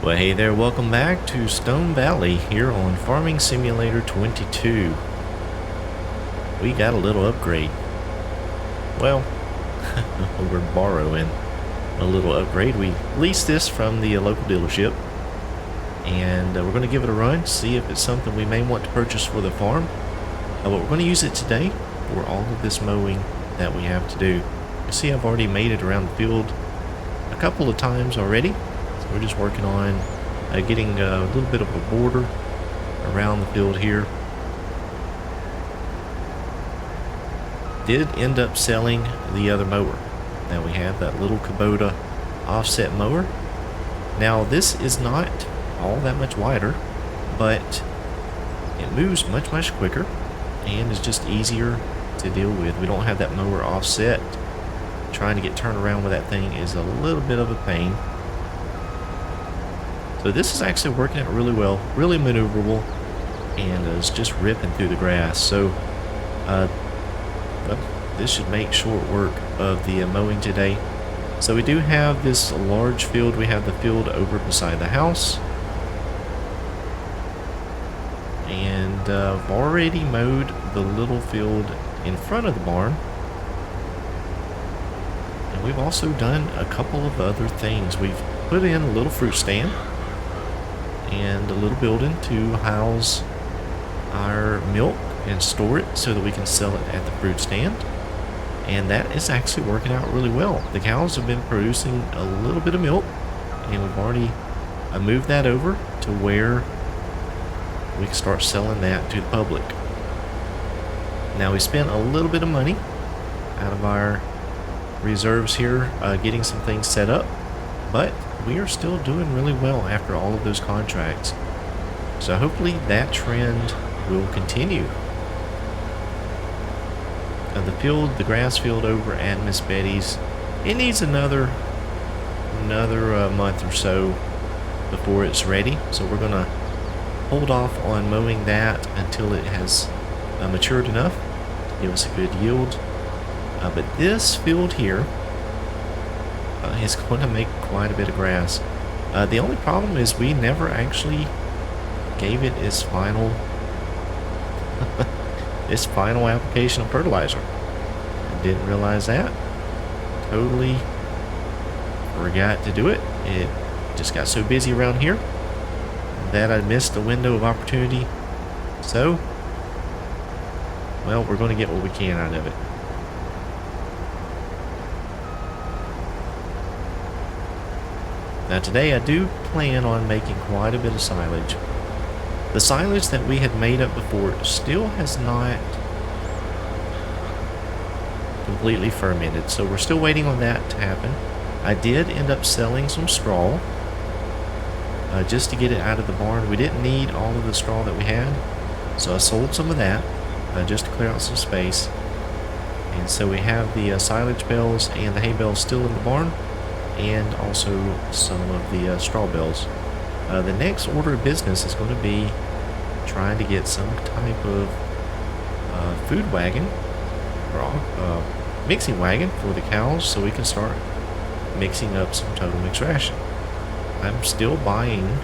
Well, hey there, welcome back to Stone Valley here on Farming Simulator 22. We got a little upgrade. Well, we're borrowing a little upgrade. We leased this from the local dealership, and we're going to give it a run, see if it's something we may want to purchase for the farm. But we're going to use it today for all of this mowing that we have to do. You see, I've already made it around the field a couple of times already. We're just working on getting a little bit of a border around the field here. Did end up selling the other mower that we have, that little Kubota offset mower. Now this is not all that much wider, but it moves much quicker and is just easier to deal with. We don't have that mower offset. Trying to get turned around with that thing is a little bit of a pain. So this is actually working out really well, really maneuverable, and is just ripping through the grass. So well, this should make short work of the mowing today. So we do have this large field. We have the field over beside the house, and I've already mowed the little field in front of the barn. And we've also done a couple of other things. We've put in a little fruit stand and a little building to house our milk and store it so that we can sell it at the fruit stand. And that is actually working out really well. The cows have been producing a little bit of milk, and we've already moved that over to where we can start selling that to the public. Now we spent a little bit of money out of our reserves here getting some things set up, but we are still doing really well after all of those contracts. So hopefully that trend will continue. The grass field over at Miss Betty's, it needs another month or so before it's ready. So we're gonna hold off on mowing that until it has matured enough to give us a good yield. But this field here is going to make quite a bit of grass. The only problem is we never actually gave it its final application of fertilizer. I didn't realize that. Totally forgot to do it. It just got so busy around here that I missed a window of opportunity. So, well, we're going to get what we can out of it. Now today I do plan on making quite a bit of silage. The silage that we had made up before still has not completely fermented, so we're still waiting on that to happen. I did end up selling some straw just to get it out of the barn. We didn't need all of the straw that we had, so I sold some of that just to clear out some space. And so we have the silage bales and the hay bales still in the barn, and also some of the straw bales. The next order of business is going to be trying to get some type of food wagon or mixing wagon for the cows so we can start mixing up some total mix ration. I'm still buying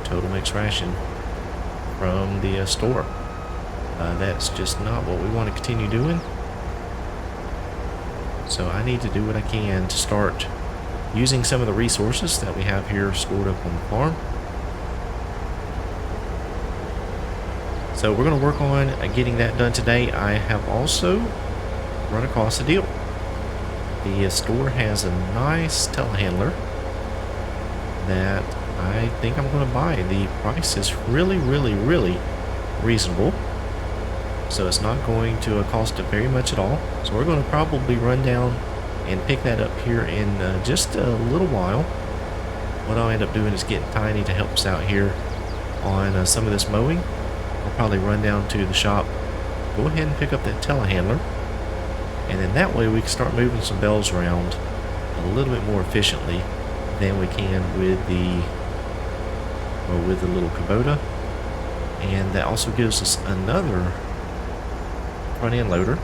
total mix ration from the store. That's just not what we want to continue doing. So I need to do what I can to start using some of the resources that we have here stored up on the farm. So we're going to work on getting that done today. I have also run across a deal. The store has a nice telehandler that I think I'm going to buy. The price is really reasonable, so it's not going to cost it very much at all. So we're going to probably run down and pick that up here in just a little while. What I'll end up doing is getting Tiny to help us out here on some of this mowing. I'll probably run down to the shop, go ahead and pick up that telehandler, and then that way we can start moving some bales around a little bit more efficiently than we can with the little Kubota. And that also gives us another front end loader,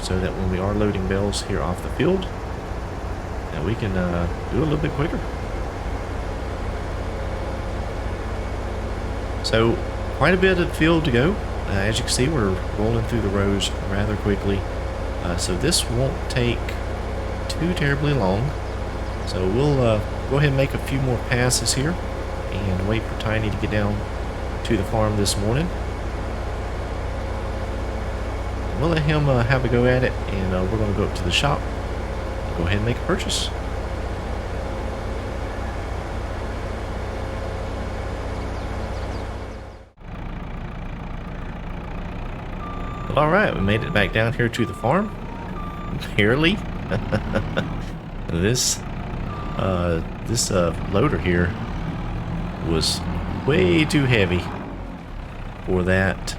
so that when we are loading bales here off the field, that we can do a little bit quicker. So quite a bit of field to go. As you can see, we're rolling through the rows rather quickly. So this won't take too terribly long. So we'll go ahead and make a few more passes here and wait for Tiny to get down to the farm this morning. We'll let him have a go at it, and we're going to go up to the shop and go ahead and make a purchase. Well, alright, we made it back down here to the farm. Barely. This loader here was way too heavy for that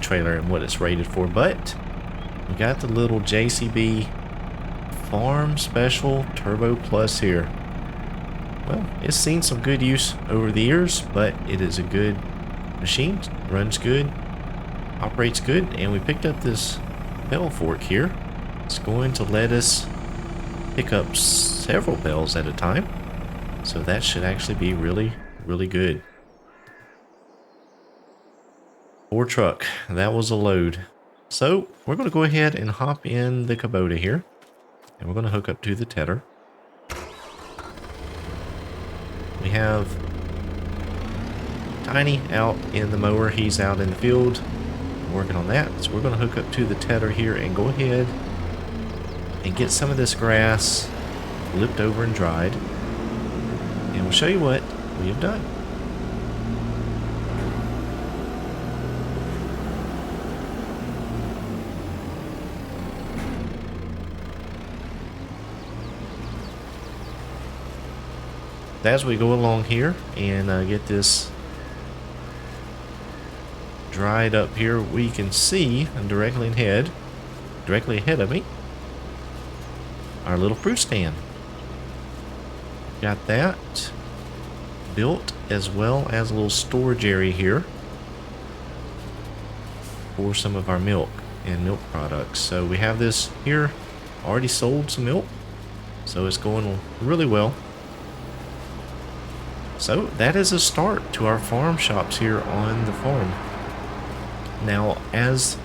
trailer and what it's rated for, but we got the little JCB Farm Special Turbo Plus here. Well, it's seen some good use over the years, but it is a good machine, runs good, operates good, and we picked up this bale fork here. It's going to let us pick up several bales at a time, so that should actually be really, really good. Poor truck, that was a load. So we're going to go ahead and hop in the Kubota here, and we're going to hook up to the tedder. We have Tiny out in the mower, he's out in the field working on that. So we're going to hook up to the tedder here and go ahead and get some of this grass flipped over and dried, and we'll show you what we have done. As we go along here and get this dried up here, we can see directly ahead of me our little fruit stand. Got that built, as well as a little storage area here for some of our milk and milk products. So we have this here, already sold some milk, so it's going really well. So that is a start to our farm shops here on the farm. Now, as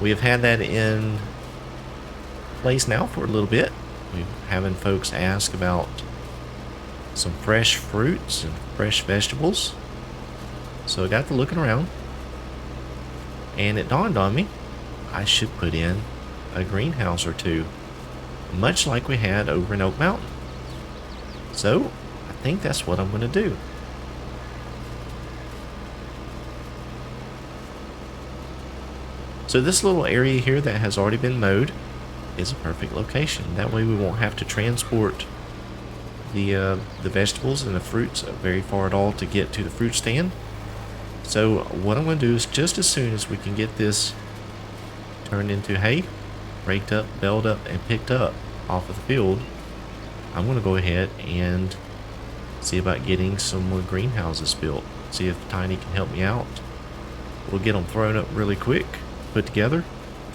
we have had that in place now for a little bit, we're having folks ask about some fresh fruits and fresh vegetables. So I got to looking around, and it dawned on me I should put in a greenhouse or two, much like we had over in Oak Mountain. So I think that's what I'm going to do. So this little area here that has already been mowed is a perfect location. That way we won't have to transport the vegetables and the fruits very far at all to get to the fruit stand. So what I'm going to do is, just as soon as we can get this turned into hay, raked up, baled up, and picked up off of the field, I'm going to go ahead and see about getting some more greenhouses built. See if Tiny can help me out. We'll get them thrown up really quick, put together,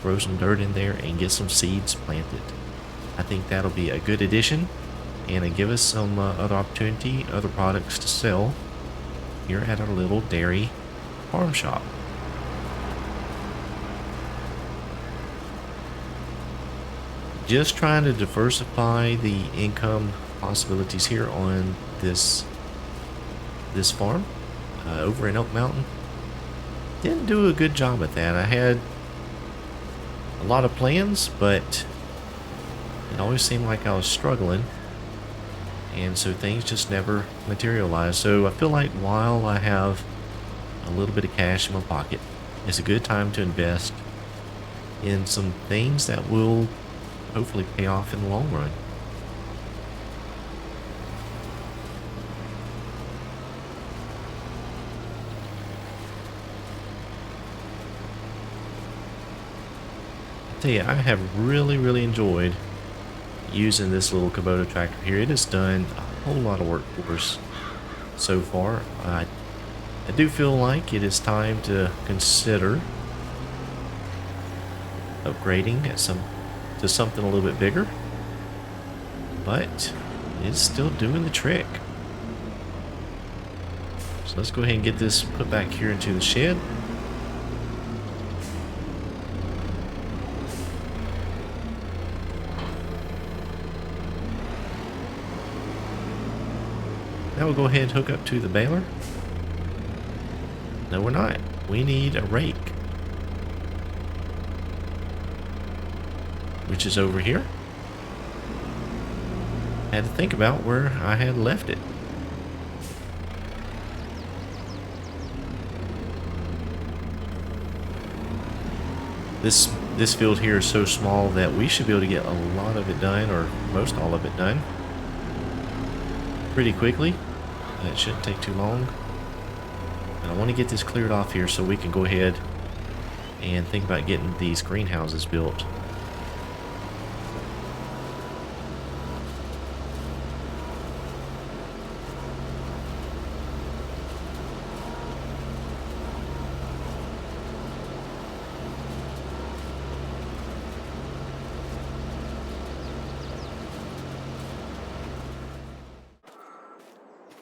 throw some dirt in there, and get some seeds planted. I think that'll be a good addition, and it'll give us some other opportunity, other products to sell here at our little dairy farm shop. Just trying to diversify the income possibilities here on this farm over in Oak Mountain. Didn't do a good job at that. I had a lot of plans, but it always seemed like I was struggling, and so things just never materialized. So I feel like while I have a little bit of cash in my pocket, it's a good time to invest in some things that will hopefully pay off in the long run. I tell you, I have really enjoyed using this little Kubota tractor here. It has done a whole lot of work for us so far. I do feel like it is time to consider upgrading to something a little bit bigger, but it's still doing the trick. So let's go ahead and get this put back here into the shed. Now we'll go ahead and hook up to the baler. No, we're not. We need a rake, which is over here. Had to think about where I had left it. This field here is so small that we should be able to get a lot of it done, or most all of it done, pretty quickly. It shouldn't take too long. And I want to get this cleared off here so we can go ahead and think about getting these greenhouses built.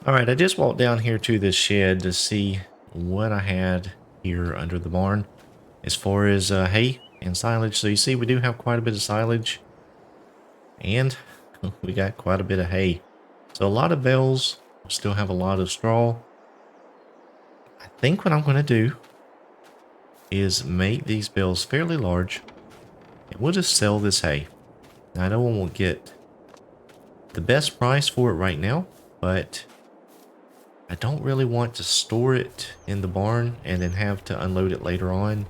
Alright, I just walked down here to this shed to see what I had here under the barn as far as hay and silage. So you see we do have quite a bit of silage and we got quite a bit of hay. So a lot of bales, still have a lot of straw. I think what I'm going to do is make these bales fairly large and we'll just sell this hay. Now I know we won't get the best price for it right now, but I don't really want to store it in the barn and then have to unload it later on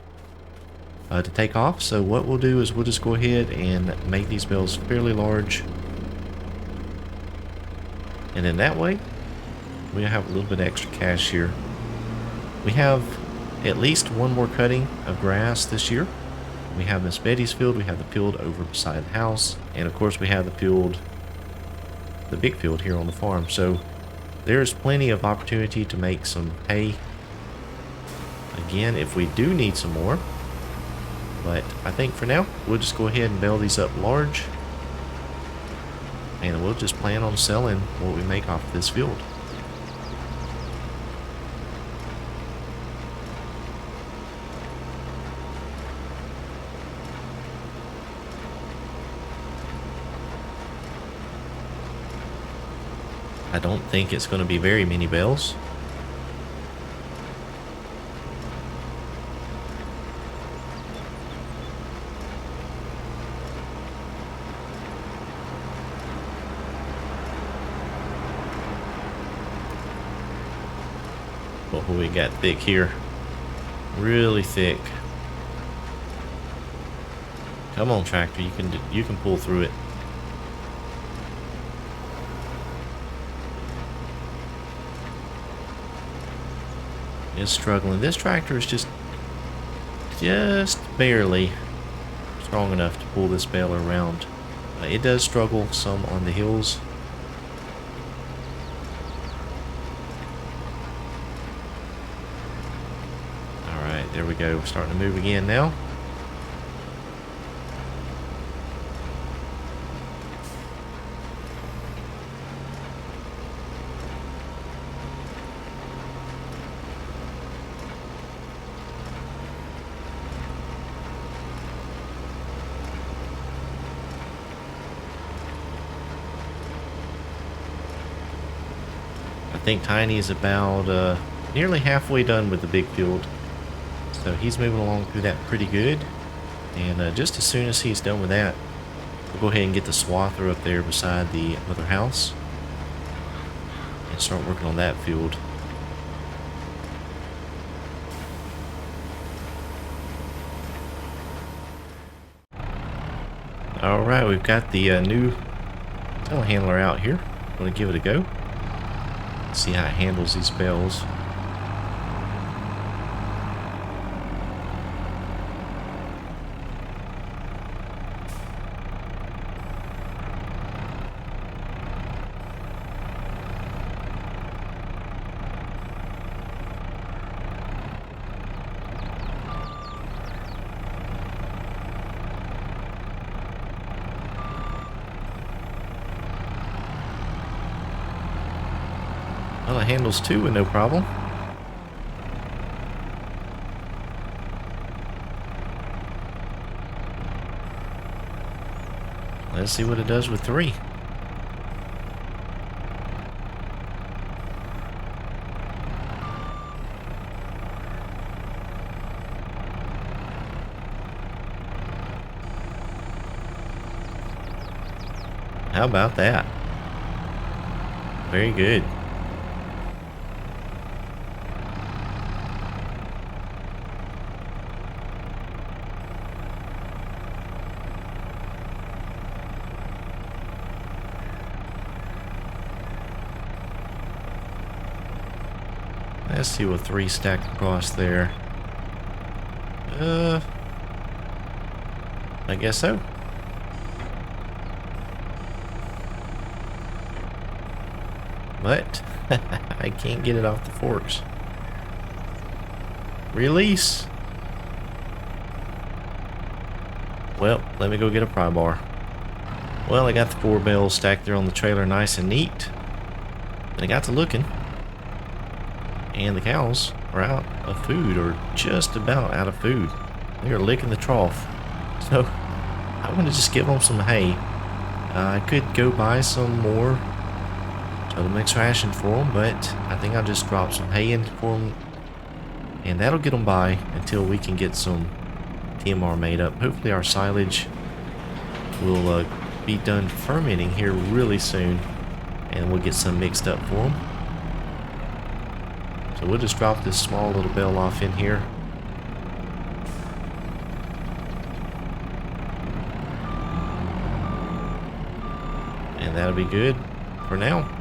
to take off. So what we'll do is we'll just go ahead and make these bales fairly large. And then that way, we'll have a little bit of extra cash here. We have at least one more cutting of grass this year. We have Miss Betty's field, we have the field over beside the house, and of course we have the field, the big field here on the farm. So there's plenty of opportunity to make some hay again if we do need some more. But I think for now, we'll just go ahead and bale these up large. And we'll just plan on selling what we make off this field. I don't think it's going to be very many bales. What we got thick here? Really thick. Come on, tractor, you can pull through it. Is struggling. This tractor is just barely strong enough to pull this baler around. It does struggle some on the hills. Alright, there we go. We're starting to move again now. I think Tiny is about nearly halfway done with the big field. So he's moving along through that pretty good. And just as soon as he's done with that, we'll go ahead and get the swather up there beside the other house and start working on that field. Alright, we've got the new telehandler out here. I'm going to give it a go. See how it handles these bales. Well, it handles two with no problem. Let's see what it does with 3. How about that? Very good. Let's see what 3 stack across there. I guess so. But I can't get it off the forks. Release. Well, let me go get a pry bar. Well, I got the 4 bales stacked there on the trailer nice and neat. And I got to looking. And the cows are out of food, or just about out of food. They are licking the trough. So I want to just give them some hay. I could go buy some more total mix ration for them, but I think I'll just drop some hay in for them, and that'll get them by until we can get some TMR made up. Hopefully our silage will be done fermenting here really soon, and we'll get some mixed up for them. So we'll just drop this small little bale off in here. And that'll be good for now.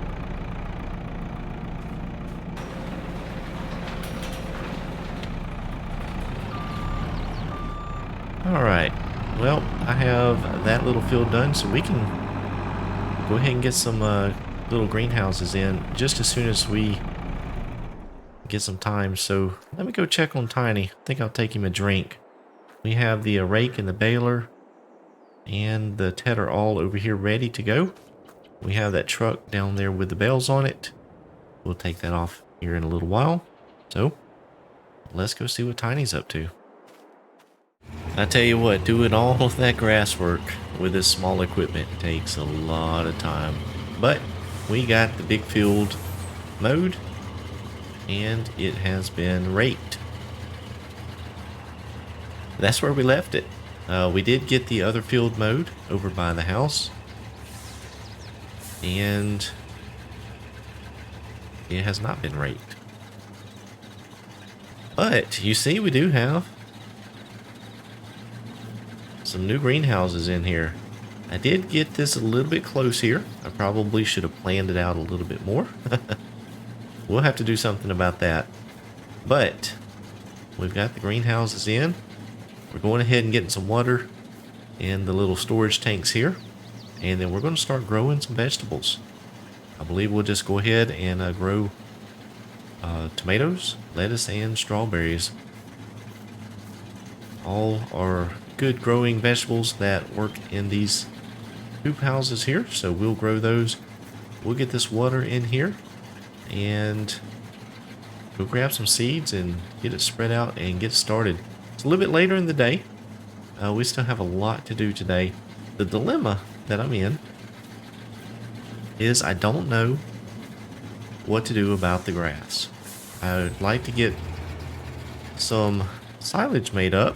Alright, well, I have that little field done, so we can go ahead and get some little greenhouses in just as soon as we get some time. So let me go check on Tiny. I think I'll take him a drink. We have the rake and the baler and the tedder all over here ready to go. We have that truck down there with the bales on it. We'll take that off here in a little while. So let's go see what Tiny's up to. I tell you what, doing all of that grass work with this small equipment takes a lot of time. But we got the big field mowed, and it has been raked. That's where we left it. We did get the other field mowed over by the house, and it has not been raked. But you see, we do have some new greenhouses in here. I did get this a little bit close here. I probably should have planned it out a little bit more. We'll have to do something about that. But we've got the greenhouses in. We're going ahead and getting some water in the little storage tanks here. And then we're going to start growing some vegetables. I believe we'll just go ahead and grow tomatoes, lettuce, and strawberries. All are good growing vegetables that work in these hoop houses here. So we'll grow those. We'll get this water in here and go grab some seeds and get it spread out and get started. It's a little bit later in the day. We still have a lot to do today. The dilemma that I'm in is I don't know what to do about the grass. I would like to get some silage made up,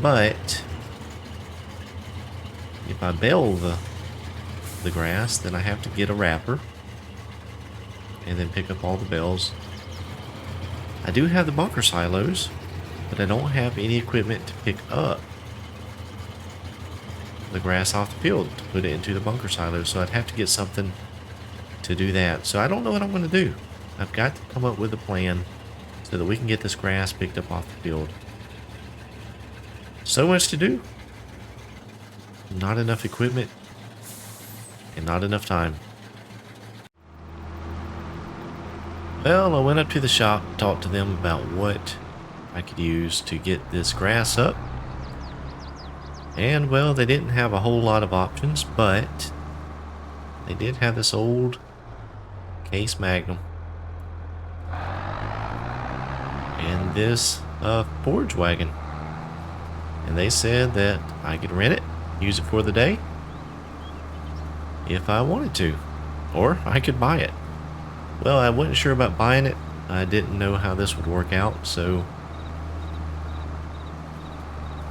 but if I bale the grass, then I have to get a wrapper and then pick up all the bales. I do have the bunker silos, but I don't have any equipment to pick up the grass off the field to put it into the bunker silos, so I'd have to get something to do that. So I don't know what I'm going to do. I've got to come up with a plan so that we can get this grass picked up off the field. So much to do. Not enough equipment and not enough time. Well, I went up to the shop, talked to them about what I could use to get this grass up. And, well, they didn't have a whole lot of options, but they did have this old Case Magnum. And this forage wagon. And they said that I could rent it, use it for the day, if I wanted to, or I could buy it. Well, I wasn't sure about buying it. I didn't know how this would work out, so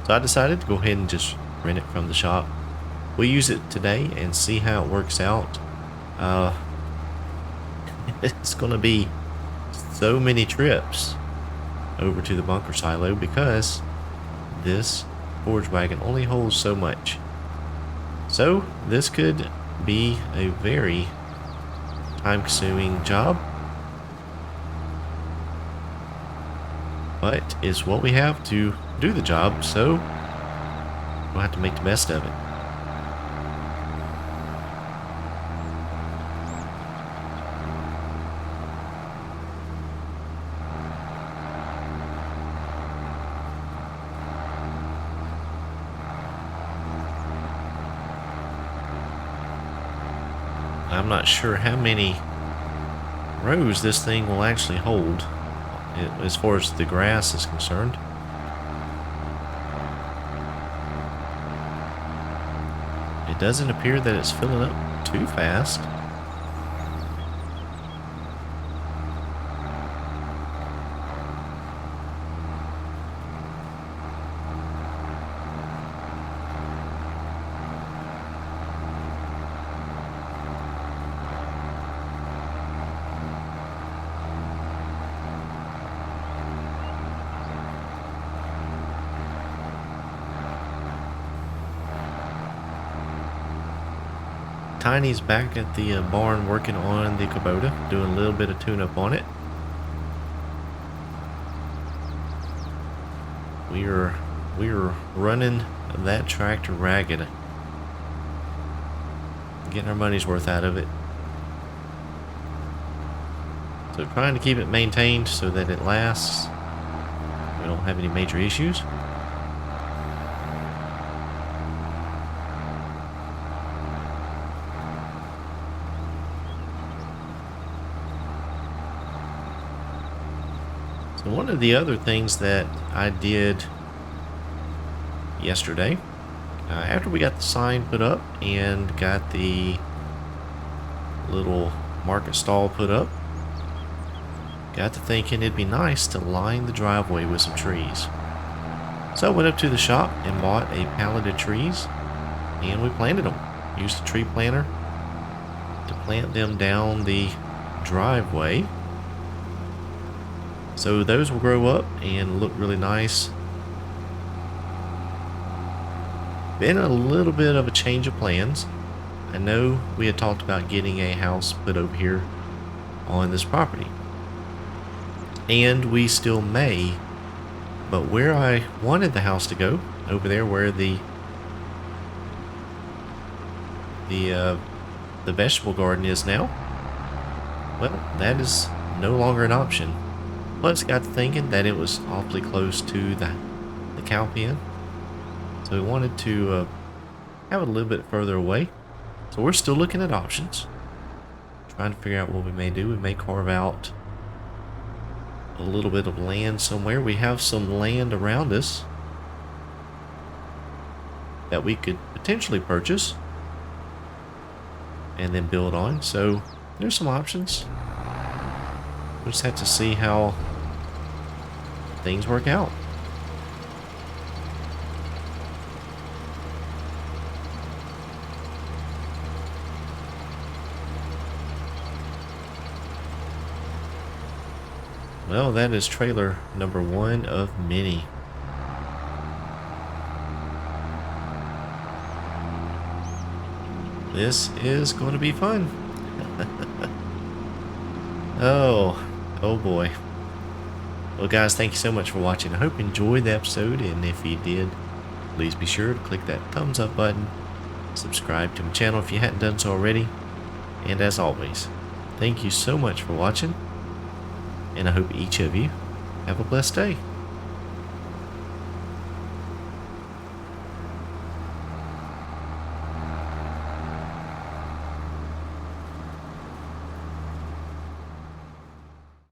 I decided to go ahead and just rent it from the shop. We'll use it today and see how it works out. It's going to be so many trips over to the bunker silo because this forge wagon only holds so much. So this could be a very time-consuming job, but it's what we have to do the job, so we'll have to make the best of it. I'm not sure how many rows this thing will actually hold as far as the grass is concerned. It doesn't appear that it's filling up too fast. Tiny's back at the barn working on the Kubota, doing a little bit of tune-up on it. We are running that tractor ragged, getting our money's worth out of it. So trying to keep it maintained so that it lasts. We don't have any major issues. So one of the other things that I did yesterday, after we got the sign put up and got the little market stall put up, got to thinking it'd be nice to line the driveway with some trees. So I went up to the shop and bought a pallet of trees, and we planted them. Used a tree planter to plant them down the driveway. So those will grow up and look really nice. Been a little bit of a change of plans. I know we had talked about getting a house put over here on this property, and we still may, but where I wanted the house to go, over there where the vegetable garden is now, well, that is no longer an option. Plus, got to thinking that it was awfully close to the cow pen, so we wanted to have it a little bit further away. So we're still looking at options, trying to figure out what we may do. We may carve out a little bit of land somewhere. We have some land around us that we could potentially purchase and then build on. So there's some options. We just have to see how things work out. Well, that is trailer number 1 of many. This is going to be fun. Oh boy. Well guys, thank you so much for watching. I hope you enjoyed the episode, and if you did, please be sure to click that thumbs up button, subscribe to my channel if you hadn't done so already, and as always, thank you so much for watching, and I hope each of you have a blessed day.